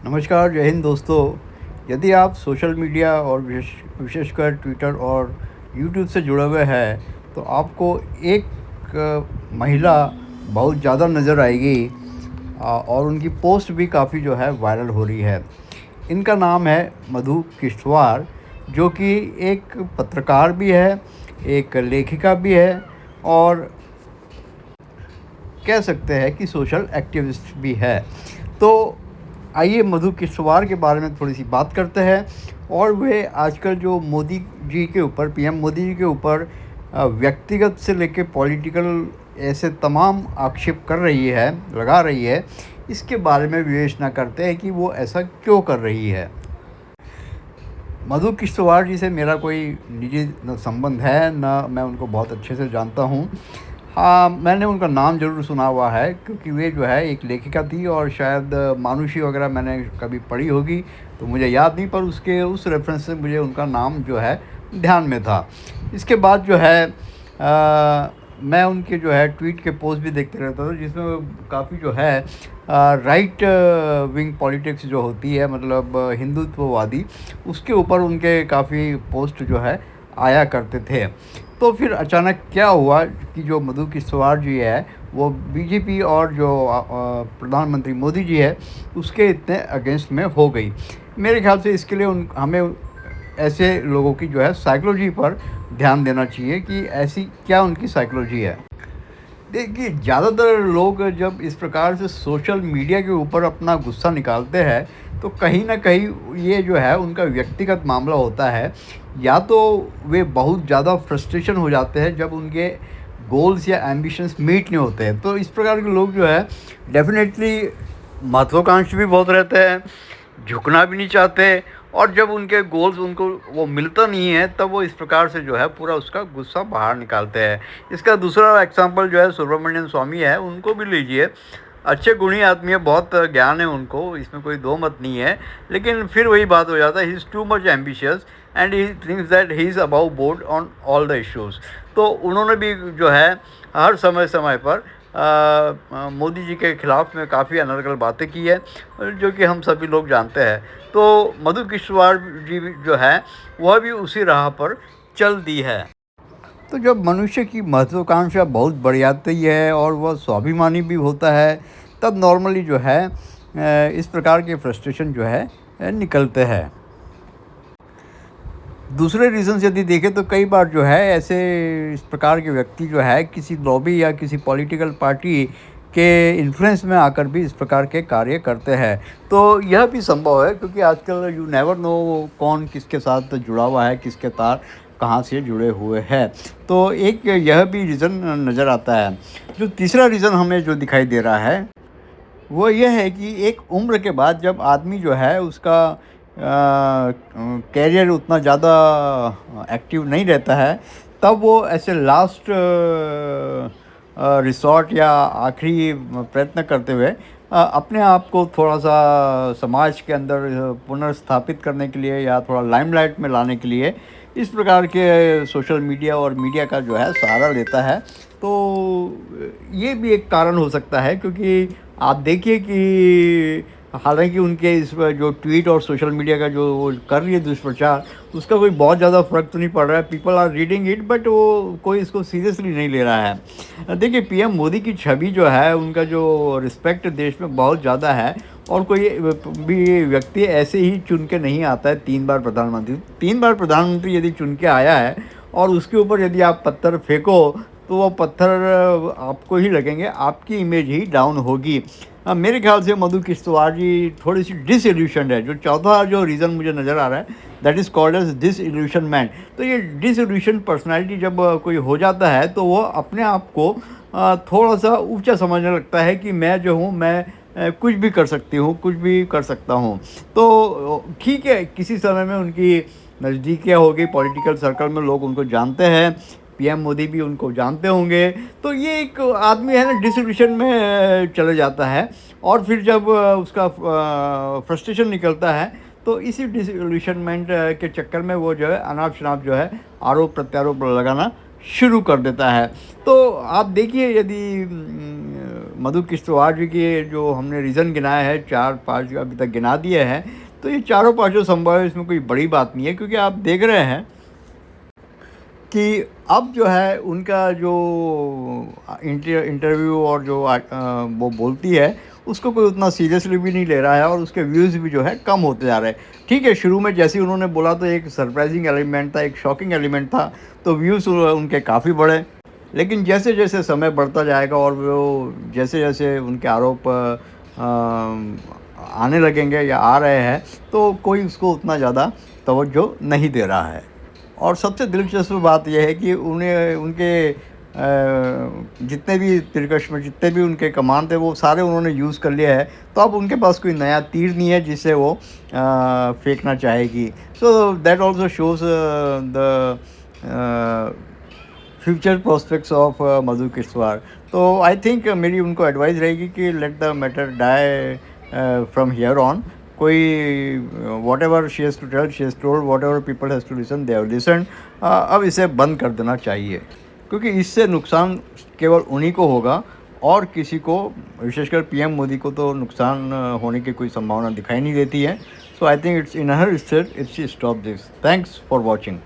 नमस्कार, जय हिंद दोस्तों। यदि आप सोशल मीडिया और विशेषकर ट्विटर और यूट्यूब से जुड़े हुए हैं, तो आपको एक महिला बहुत ज़्यादा नज़र आएगी और उनकी पोस्ट भी काफ़ी जो है वायरल हो रही है। इनका नाम है मधु किश्तवार, जो कि एक पत्रकार भी है, एक लेखिका भी है और कह सकते हैं कि सोशल एक्टिविस्ट भी है। तो आइए मधु किश्तवार के बारे में थोड़ी सी बात करते हैं। और वे आजकल जो मोदी जी के ऊपर, पीएम मोदी जी के ऊपर व्यक्तिगत से लेकर पॉलिटिकल ऐसे तमाम आक्षेप कर रही है, लगा रही है, इसके बारे में विवेचना करते हैं कि वो ऐसा क्यों कर रही है। मधु किश्तवार जी से मेरा कोई निजी न संबंध है, ना मैं उनको बहुत अच्छे से जानता हूँ। हाँ, मैंने उनका नाम ज़रूर सुना हुआ है, क्योंकि वे जो है एक लेखिका थी और शायद मानुषी वगैरह मैंने कभी पढ़ी होगी, तो मुझे याद नहीं, पर उसके उस रेफरेंस से मुझे उनका नाम जो है ध्यान में था। इसके बाद जो है मैं उनके जो है ट्वीट के पोस्ट भी देखते रहता था, जिसमें काफ़ी जो है राइट विंग पॉलिटिक्स जो होती है, मतलब हिंदुत्ववादी, उसके ऊपर उनके काफ़ी पोस्ट जो है आया करते थे। तो फिर अचानक क्या हुआ कि जो मधु किश्तवार जी है वो बीजेपी और जो प्रधानमंत्री मोदी जी है उसके इतने अगेंस्ट में हो गई। मेरे ख्याल से इसके लिए हमें ऐसे लोगों की जो है साइकोलॉजी पर ध्यान देना चाहिए कि ऐसी क्या उनकी साइकोलॉजी है। देखिए, ज़्यादातर लोग जब इस प्रकार से सोशल मीडिया के ऊपर अपना गुस्सा निकालते हैं, तो कहीं न कहीं ये जो है उनका व्यक्तिगत मामला होता है। या तो वे बहुत ज़्यादा फ्रस्ट्रेशन हो जाते हैं जब उनके गोल्स या एम्बिशंस मीट नहीं होते हैं। तो इस प्रकार के लोग जो है डेफ़िनेटली महत्वाकांक्षी भी बहुत रहते हैं, झुकना भी नहीं चाहते, और जब उनके गोल्स उनको वो मिलता नहीं है, तब वो इस प्रकार से जो है पूरा उसका गुस्सा बाहर निकालते हैं। इसका दूसरा एग्जांपल जो है सुब्रमण्यम स्वामी है, उनको भी लीजिए। अच्छे गुणी आदमी है, बहुत ज्ञान है उनको, इसमें कोई दो मत नहीं है। लेकिन फिर वही बात हो जाता है, he is too much ambitious and he thinks that he is above board on all the issues. तो उन्होंने भी जो है हर समय समय पर मोदी जी के खिलाफ में काफ़ी अनर्गल बातें की है, जो कि हम सभी लोग जानते हैं। तो मधु किश्तवार जी जो है वह भी उसी राह पर चल दी है। तो जब मनुष्य की महत्वाकांक्षा बहुत बढ़ जाती है और वह स्वाभिमानी भी होता है, तब नॉर्मली जो है इस प्रकार के फ्रस्ट्रेशन जो है निकलते हैं। दूसरे रीज़न्स यदि देखें तो कई बार जो है ऐसे इस प्रकार के व्यक्ति जो है किसी लॉबी या किसी पॉलिटिकल पार्टी के इन्फ्लुएंस में आकर भी इस प्रकार के कार्य करते हैं। तो यह भी संभव है, क्योंकि आजकल यू नेवर नो कौन किसके साथ जुड़ा हुआ है, किसके तार कहाँ से जुड़े हुए हैं। तो एक यह भी रीज़न नज़र आता है। जो तीसरा रीज़न हमें जो दिखाई दे रहा है वो ये है कि एक उम्र के बाद जब आदमी जो है उसका कैरियर उतना ज़्यादा एक्टिव नहीं रहता है, तब वो ऐसे लास्ट रिसॉर्ट या आखिरी प्रयत्न करते हुए अपने आप को थोड़ा-सा समाज के अंदर पुनर्स्थापित करने के लिए या थोड़ा लाइमलाइट में लाने के लिए इस प्रकार के सोशल मीडिया और मीडिया का जो है सहारा लेता है। तो ये भी एक कारण हो सकता है, क्योंकि आप देखिए कि हालाँकि उनके इस जो ट्वीट और सोशल मीडिया का जो वो कर रही है दुष्प्रचार, उसका कोई बहुत ज़्यादा फ़र्क तो नहीं पड़ रहा है। People are reading it, but वो कोई इसको सीरियसली नहीं ले रहा है। देखिए, पीएम मोदी की छवि जो है, उनका जो रिस्पेक्ट देश में बहुत ज़्यादा है, और कोई भी व्यक्ति ऐसे ही चुन के नहीं आता है 3 बार प्रधानमंत्री। 3 बार प्रधानमंत्री यदि चुन के आया है और उसके ऊपर यदि आप पत्थर फेंको, तो वो पत्थर आपको ही लगेंगे, आपकी इमेज ही डाउन होगी। मेरे ख्याल से मधु किश्तवार जी थोड़ी-सी डिसइल्यूशन्ड है। जो चौथा जो रीज़न मुझे नज़र आ रहा है, दैट इज़ कॉल्ड एज़ डिसइल्यूशनमेंट। तो ये डिसइल्यूशन पर्सनैलिटी जब कोई हो जाता है, तो वो अपने आप को थोड़ा-सा ऊँचा समझने लगता है कि मैं जो हूँ, मैं कुछ भी कर सकती हूँ, कुछ भी कर सकता हूँ। तो ठीक है, किसी समय में उनकी नज़दीकियाँ हो गई, पॉलिटिकल सर्कल में लोग उनको जानते हैं, पीएम मोदी भी उनको जानते होंगे। तो ये एक आदमी है ना, डिसइल्यूशन में चले जाता है, और फिर जब उसका फ्रस्ट्रेशन निकलता है, तो इसी डिसइल्यूशनमेंट के चक्कर में वो जो है अनाप-शनाप जो है आरोप-प्रत्यारोप लगाना शुरू कर देता है। तो आप देखिए, यदि मधु किश्तवाड़ जी की जो हमने रीज़न गिनाए हैं, 4-5 अभी तक गिना दिए हैं, तो ये चारों पाँचों संभव है, इसमें कोई बड़ी बात नहीं है, क्योंकि आप देख रहे हैं कि अब जो है उनका जो इंटरव्यू और जो वो बोलती है, उसको कोई उतना सीरियसली भी नहीं ले रहा है और उसके व्यूज़ भी जो है कम होते जा रहे हैं। ठीक है, शुरू में जैसे ही उन्होंने बोला तो एक सरप्राइजिंग एलिमेंट था, एक शॉकिंग एलिमेंट था, तो व्यूज़ उनके काफ़ी बढ़े। लेकिन जैसे-जैसे समय बढ़ता जाएगा और वो जैसे-जैसे उनके आरोप आने लगेंगे या आ रहे हैं, तो कोई उसको उतना ज़्यादा तवज्जो नहीं दे रहा है। और सबसे दिलचस्प बात ये है कि उन्हें उनके जितने भी तिरकश में जितने भी उनके कमान थे, वो सारे उन्होंने यूज़ कर लिया है। तो अब उनके पास कोई नया तीर नहीं है जिसे वो फेंकना चाहेगी। So that also shows the future prospects of Madhu Kishtwar. तो आई थिंक मेरी उनको एडवाइस रहेगी कि let the matter die from here on. कोई whatever she has to tell she has told, whatever people has to listen they have listened. अब इसे बंद कर देना चाहिए, क्योंकि इससे नुकसान केवल उन्हीं को होगा और किसी को, विशेषकर पीएम मोदी को तो नुकसान होने की कोई संभावना दिखाई नहीं देती है। So I think it's in her state it's stop this. Thanks for watching.